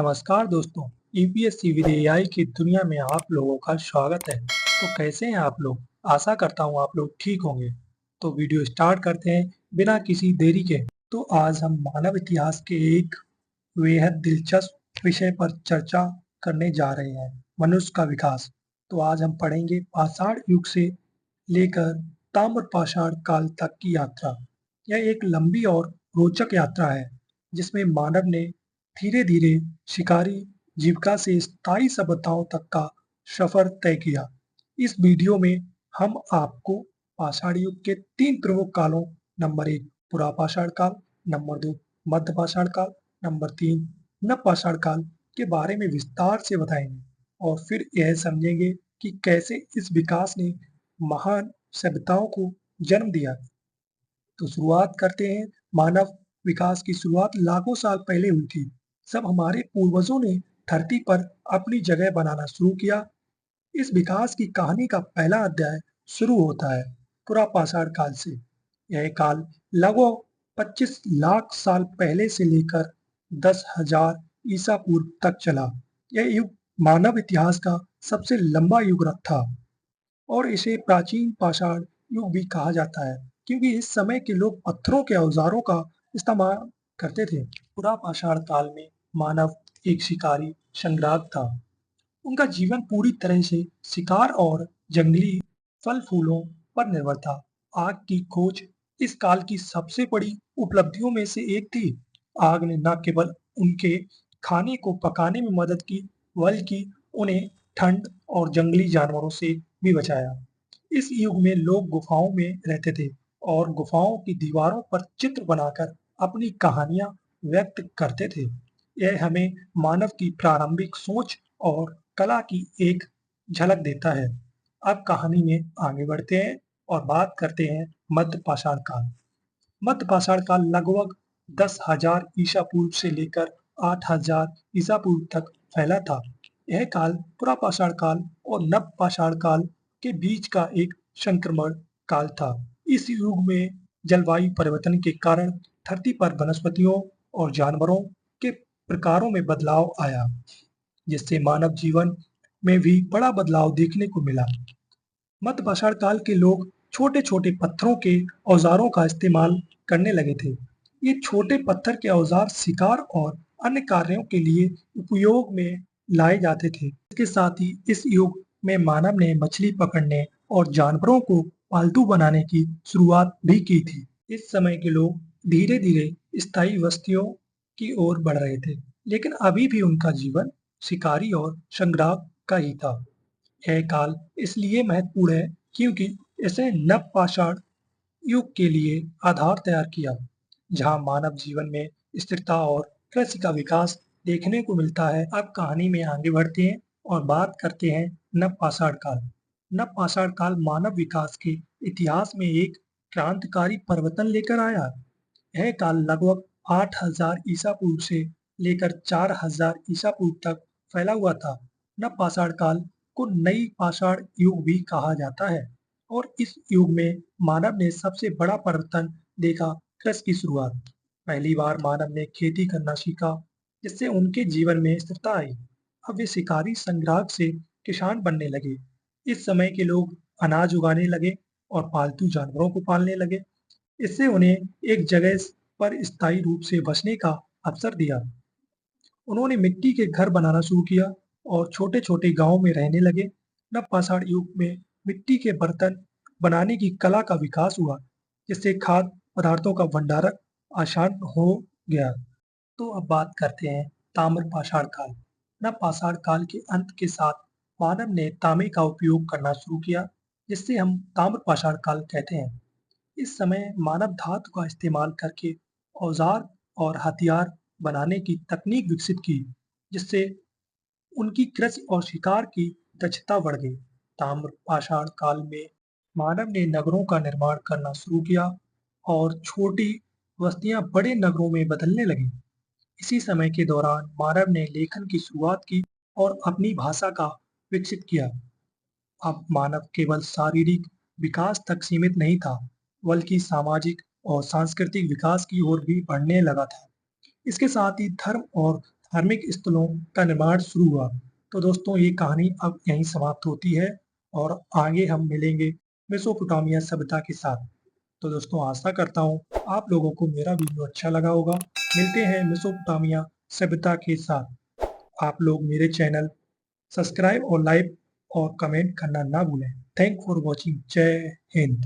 नमस्कार दोस्तों, UPSC with AI की दुनिया में आप लोगों का स्वागत है। तो कैसे हैं आप लोग? आशा करता हूँ आप लोग ठीक होंगे। तो वीडियो स्टार्ट करते हैं बिना किसी देरी के। तो आज हम मानव इतिहास के एक बेहद दिलचस्प विषय पर चर्चा करने जा रहे हैं, मनुष्य का विकास। तो आज हम पढ़ेंगे पाषाण युग से लेकर ताम्र पाषाण काल तक की यात्रा। यह एक लंबी और रोचक यात्रा है, जिसमें मानव ने धीरे-धीरे शिकारी जीविका से स्थायी सभ्यताओं तक का सफर तय किया। इस वीडियो में हम आपको पाषाण युग के 3 प्रमुख कालों नंबर 1 पुरापाषाण काल, नंबर 2 मध्य पाषाण काल, नंबर 3 नवपाषाण काल के बारे में विस्तार से बताएंगे और फिर यह समझेंगे कि कैसे इस विकास ने महान सभ्यताओं को जन्म दिया। तो शुरुआत करते हैं। मानव विकास की शुरुआत लाखों साल पहले हुई थी। जब हमारे पूर्वजों ने धरती पर अपनी जगह बनाना शुरू किया। इस विकास की कहानी का पहला अध्याय शुरू होता है पुरापाषाण काल से। यह काल लगभग 25 लाख साल पहले से लेकर 10,000 ईसा पूर्व तक चला। यह युग मानव इतिहास का सबसे लंबा युग था और इसे प्राचीन पाषाण युग भी कहा जाता है, क्योंकि इस समय के लोग पत्थरों के औजारों का इस्तेमाल करते थे। पुरापाषाण काल में मानव एक शिकारी संग्राहक था। उनका जीवन पूरी तरह से शिकार और जंगली फल-फूलों पर निर्भर था। आग की खोज इस काल की सबसे बड़ी उपलब्धियों में से एक थी। आग ने न केवल उनके खाने को पकाने में मदद की, बल्कि उन्हें ठंड और जंगली जानवरों से भी बचाया। इस युग में लोग गुफाओं में रहते थे और गुफाओं की दीवारों पर चित्र बनाकर अपनी कहानियां व्यक्त करते थे। यह हमें मानव की प्रारंभिक सोच और कला की एक झलक देता है। अब कहानी में आगे बढ़ते हैं और बात करते हैं मध्य पाषाण काल। मध्य पाषाण काल लगभग 10,000 ईसा पूर्व से लेकर 8,000 ईसा पूर्व तक फैला था। यह काल पुरापाषाण काल और नवपाषाण काल के बीच का एक संक्रमण काल था। इस युग में जलवायु परिवर्तन के कारण धरती पर वनस्पतियों और जानवरों के प्रकारों में बदलाव आया, जिससे मानव जीवन में भी बड़ा बदलाव देखने को मिला। मध्य पाषाण काल के लोग छोटे-छोटे पत्थरों के औजारों का इस्तेमाल करने लगे थे। ये छोटे पत्थर के औजार शिकार और अन्य कार्यों के लिए उपयोग में लाए जाते थे। इसके साथ ही इस युग में मानव ने मछली पकड़ने और जानवरों को पालतू बनाने की शुरुआत भी की थी। इस समय के लोग धीरे-धीरे स्थायी बस्तियों की ओर बढ़ रहे थे, लेकिन अभी भी उनका जीवन शिकारी और संग्राहक का ही था। यह काल इसलिए महत्वपूर्ण है क्योंकि इसे नवपाषाण युग के लिए आधार तैयार किया, जहां मानव जीवन में स्थिरता और कृषि का विकास देखने को मिलता है। अब कहानी में आगे बढ़ते हैं और बात करते हैं नवपाषाण काल। नवपाषाण काल मानव विकास के इतिहास में एक क्रांतिकारी परिवर्तन लेकर आया। यह काल लगभग 8,000 ईसा पूर्व से लेकर 4,000 ईसा पूर्व तक फैला हुआ था। नवपाषाण काल को नई पाषाण युग भी कहा जाता है और इस युग में मानव ने सबसे बड़ा परिवर्तन देखा, कृषि की शुरुआत। पहली बार मानव ने खेती करना सीखा, जिससे उनके जीवन में स्थिरता आई। अब वे शिकारी संग्राहक से किसान बनने लगे। इस समय के लोग अनाज उगाने लगे और पालतू जानवरों को पालने लगे। इससे उन्हें एक जगह पर स्थायी रूप से बसने का अवसर दिया। उन्होंने मिट्टी के घर बनाना शुरू किया और छोटे-छोटे गाँव में रहने लगे। नवपाषाण युग में मिट्टी के बर्तन बनाने की कला का विकास हुआ, जिससे खाद्य पदार्थों का भंडारण आसान हो गया। तो अब बात करते हैं ताम्रपाषाण काल। नवपाषाण काल के अंत के साथ मानव ने तांबे का उपयोग करना शुरू किया, जिससे हम ताम्रपाषाण काल कहते हैं। इस समय मानव धातु का इस्तेमाल करके औजार और हथियार बनाने की तकनीक विकसित की, जिससे उनकी कृषि और शिकार की दक्षता बढ़ गई। ताम्रपाषाण काल में मानव ने नगरों का निर्माण करना शुरू किया और छोटी बस्तियां बड़े नगरों में बदलने लगी। इसी समय के दौरान मानव ने लेखन की शुरुआत की और अपनी भाषा का विकसित किया। अब मानव केवल शारीरिक विकास तक सीमित नहीं था, बल्कि सामाजिक और सांस्कृतिक विकास की ओर भी बढ़ने लगा था। इसके साथ ही धर्म और धार्मिक स्थलों का निर्माण शुरू हुआ। तो दोस्तों ये कहानी अब यहीं समाप्त होती है और आगे हम मिलेंगे मेसोपोटामिया सभ्यता के साथ। तो दोस्तों आशा करता हूँ आप लोगों को मेरा वीडियो अच्छा लगा होगा। मिलते हैं मेसोपोटामिया सभ्यता के साथ। आप लोग मेरे चैनल सब्सक्राइब और लाइक और कमेंट करना ना भूलें। Thank for watching. जय हिंद।